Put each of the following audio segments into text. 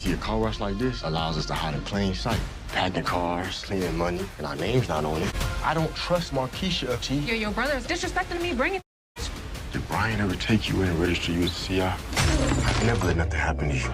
See, a car wash like this allows us to hide in plain sight. Packing cars, cleaning money, and our name's not on it. I don't trust Markeisha, T. Yeah, your brother's disrespecting me. Bring it. Did Brian ever take you in and register you as a CI? I can never let nothing happen to you.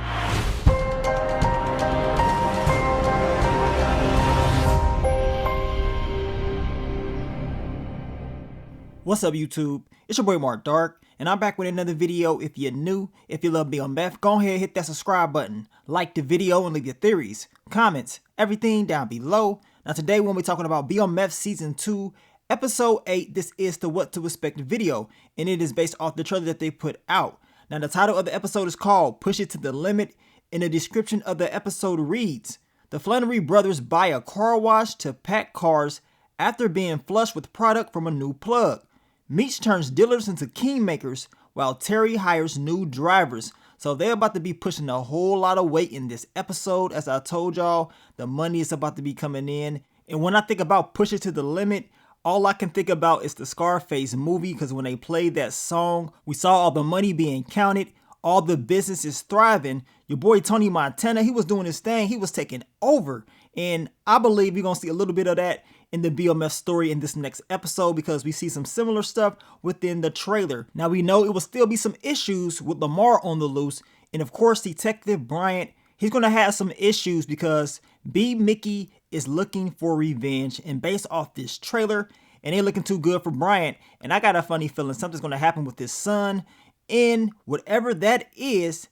What's up, YouTube? It's your boy Mark Dark, and I'm back with another video. If you're new, if you love BMF, go ahead and hit that subscribe button, like the video, and leave your theories, comments, everything down below. Now today we'll be talking about BMF Season 2, Episode 8. This is the What to Expect video, and it is based off the trailer that they put out. Now the title of the episode is called Push It to the Limit, and the description of the episode reads, the Flannery brothers buy a car wash to pack cars after being flushed with product from a new plug. Meech turns dealers into kingmakers while Terry hires new drivers. So they're about to be pushing a whole lot of weight in this episode. As I told y'all, the money is about to be coming in. And when I think about Push It to the Limit, all I can think about is the Scarface movie, because when they played that song, we saw all the money being counted, all the business is thriving. Your boy Tony Montana, he was doing his thing, he was taking over. And I believe you're going to see a little bit of that in the BMF story in this next episode, because we see some similar stuff within the trailer. Now we know it will still be some issues with Lamar on the loose, and of course Detective Bryant, he's going to have some issues because B. Mickey is looking for revenge, and based off this trailer, it ain't looking too good for Bryant. And I got a funny feeling something's going to happen with his son, and whatever that is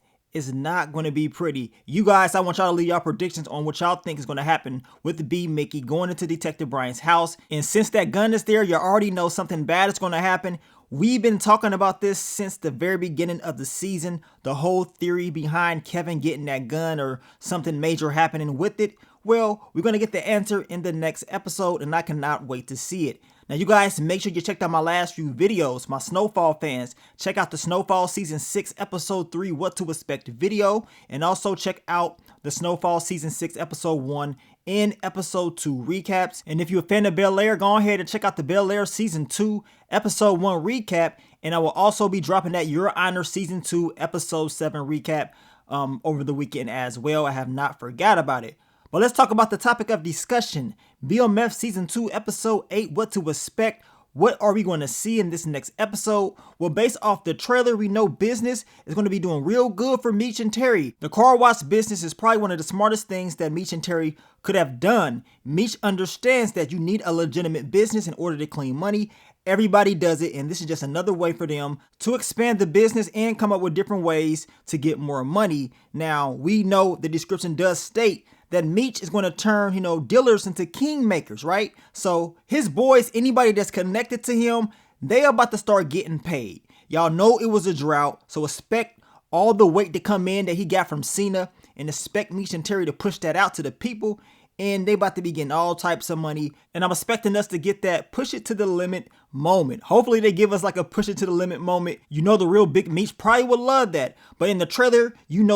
not going to be pretty. You guys, I want y'all to leave y'all predictions on what y'all think is going to happen with B. Mickey going into Detective Bryant's house. And since that gun is there, you already know something bad is going to happen. We've been talking about this since the very beginning of the season. The whole theory behind Kevin getting that gun or something major happening with it. Well, we're going to get the answer in the next episode, and I cannot wait to see it. Now, you guys, make sure you checked out my last few videos. My Snowfall fans, check out the Snowfall Season 6, Episode 3, What to Expect video. And also check out the Snowfall Season 6, Episode 1 and Episode 2 recaps. And if you're a fan of Bel-Air, go ahead and check out the Bel-Air Season 2, Episode 1 recap. And I will also be dropping that Your Honor Season 2, Episode 7 recap over the weekend as well. I have not forgot about it. But let's talk about the topic of discussion. BMF Season 2, Episode 8, What to Expect. What are we going to see in this next episode? Well, based off the trailer, we know business is going to be doing real good for Meech and Terry. The car wash business is probably one of the smartest things that Meech and Terry could have done. Meech understands that you need a legitimate business in order to clean money. Everybody does it, and this is just another way for them to expand the business and come up with different ways to get more money. Now, we know the description does state that Meech is going to turn, dealers into kingmakers, right? So his boys, anybody that's connected to him, they are about to start getting paid. Y'all know it was a drought, so expect all the weight to come in that he got from Cena, and expect Meech and Terry to push that out to the people, and they about to be getting all types of money, and I'm expecting us to get that push it to the limit moment. Hopefully they give us like a push it to the limit moment. You know the real big Meech probably would love that. But in the trailer,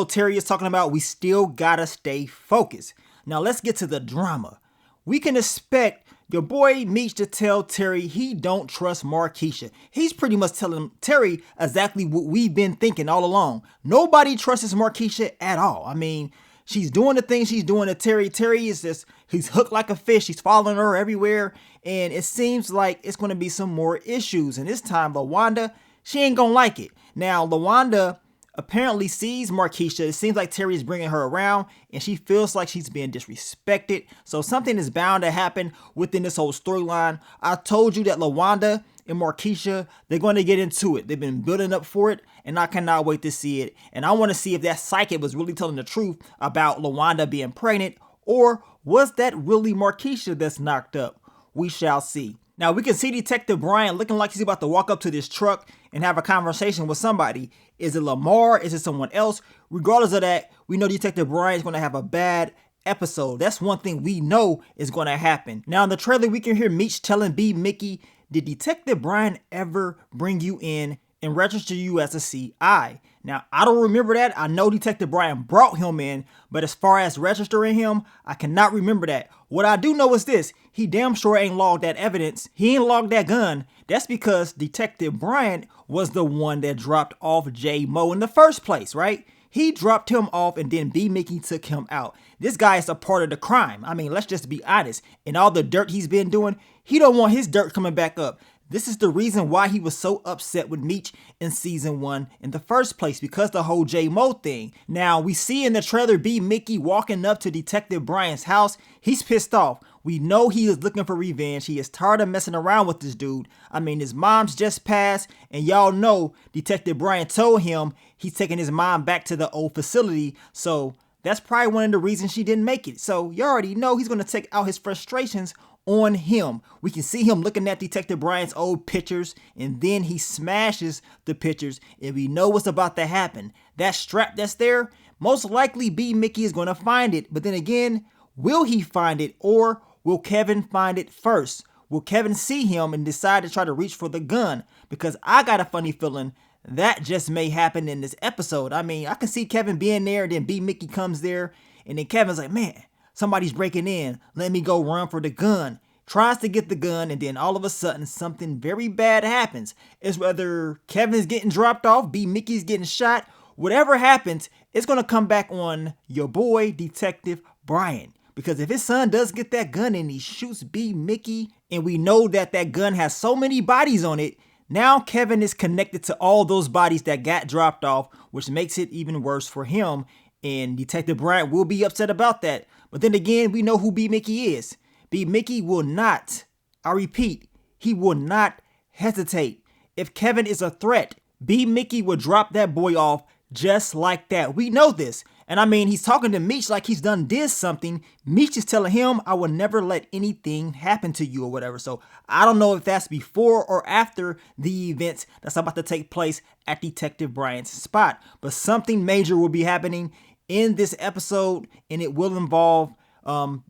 Terry is talking about we still gotta stay focused. Now let's get to the drama. We can expect your boy Meech to tell Terry he don't trust Markeisha. He's pretty much telling Terry exactly what we've been thinking all along. Nobody trusts Markeisha at all. I mean, she's doing the things she's doing to Terry. Terry is just, he's hooked like a fish. He's following her everywhere. And it seems like it's going to be some more issues. And this time, LaWanda, she ain't going to like it. Now, LaWanda apparently sees Markeisha. It seems like Terry's bringing her around, and she feels like she's being disrespected. So something is bound to happen within this whole storyline. I told you that LaWanda and Markeisha, they're going to get into it. They've been building up for it, and I cannot wait to see it. And I want to see if that psychic was really telling the truth about LaWanda being pregnant, or was that really Markeisha that's knocked up? We shall see. Now we can see Detective Bryant looking like he's about to walk up to this truck and have a conversation with somebody. Is it Lamar? Is it someone else? Regardless of that, we know Detective Bryant is going to have a bad episode. That's one thing we know is going to happen. Now in the trailer, we can hear Meech telling B. Mickey, did Detective Bryant ever bring you in and register you as a CI? Now, I don't remember that. I know Detective Bryant brought him in, but as far as registering him, I cannot remember that. What I do know is this: he damn sure ain't logged that evidence. He ain't logged that gun. That's because Detective Bryant was the one that dropped off J Mo in the first place, right? He dropped him off and then B. Mickey took him out. This guy is a part of the crime. I mean, let's just be honest. And all the dirt he's been doing, he don't want his dirt coming back up. This is the reason why he was so upset with Meech in season 1 in the first place, because the whole J Mo thing. Now, we see in the trailer B. Mickey walking up to Detective Bryant's house. He's pissed off. We know he is looking for revenge. He is tired of messing around with this dude. I mean, his mom's just passed, and y'all know Detective Bryant told him he's taking his mom back to the old facility, so that's probably one of the reasons she didn't make it. So you already know he's going to take out his frustrations on him. We can see him looking at Detective Bryant's old pictures, and then he smashes the pictures, and we know what's about to happen. That strap that's there, most likely B. Mickey is going to find it, but then again, will he find it, or will Kevin find it first? Will Kevin see him and decide to try to reach for the gun? Because I got a funny feeling that just may happen in this episode. I mean, I can see Kevin being there, and then B. Mickey comes there, and then Kevin's like, man, somebody's breaking in. Let me go run for the gun. Tries to get the gun, and then all of a sudden, something very bad happens. It's whether Kevin's getting dropped off, B. Mickey's getting shot. Whatever happens, it's going to come back on your boy, Detective Bryant. Because if his son does get that gun and he shoots B. Mickey, and we know that that gun has so many bodies on it, now Kevin is connected to all those bodies that got dropped off, which makes it even worse for him. And Detective Bryant will be upset about that. But then again, we know who B. Mickey is. B. Mickey will not, I repeat, he will not hesitate. If Kevin is a threat, B. Mickey will drop that boy off just like that. We know this. And I mean, he's talking to Meech like he's did something. Meech is telling him, I will never let anything happen to you or whatever. So I don't know if that's before or after the events that's about to take place at Detective Bryant's spot. But something major will be happening in this episode, and it will involve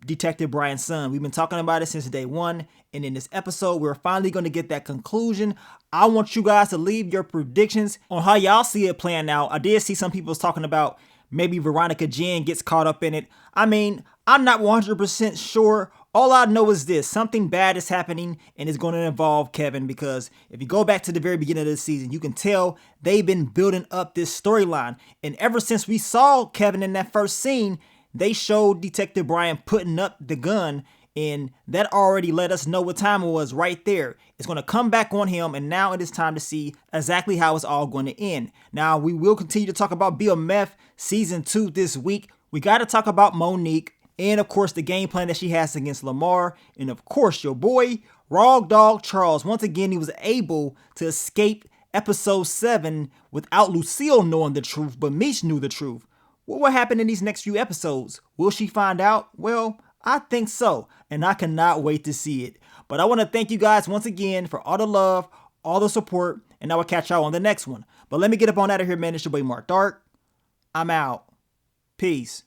Detective Bryant's son. We've been talking about it since day 1, and in this episode, we're finally going to get that conclusion. I want you guys to leave your predictions on how y'all see it playing out. I did see some people talking about maybe Veronica Jen gets caught up in it. I mean, I'm not 100% sure. All I know is this: something bad is happening, and it's going to involve Kevin, because if you go back to the very beginning of the season, you can tell they've been building up this storyline. And ever since we saw Kevin in that first scene, they showed Detective Bryant putting up the gun, and that already let us know what time it was right there. It's going to come back on him, and now it is time to see exactly how it's all going to end. Now, we will continue to talk about BMF Season 2 this week. We got to talk about Monique, and of course, the game plan that she has against Lamar, and of course, your boy, Raw Dog Charles. Once again, he was able to escape episode 7 without Lucille knowing the truth, but Meech knew the truth. What will happen in these next few episodes? Will she find out? Well, I think so, and I cannot wait to see it. But I want to thank you guys once again for all the love, all the support, and I will catch y'all on the next one. But let me get up on out of here, man. It's your boy Mark Dark. I'm out. Peace.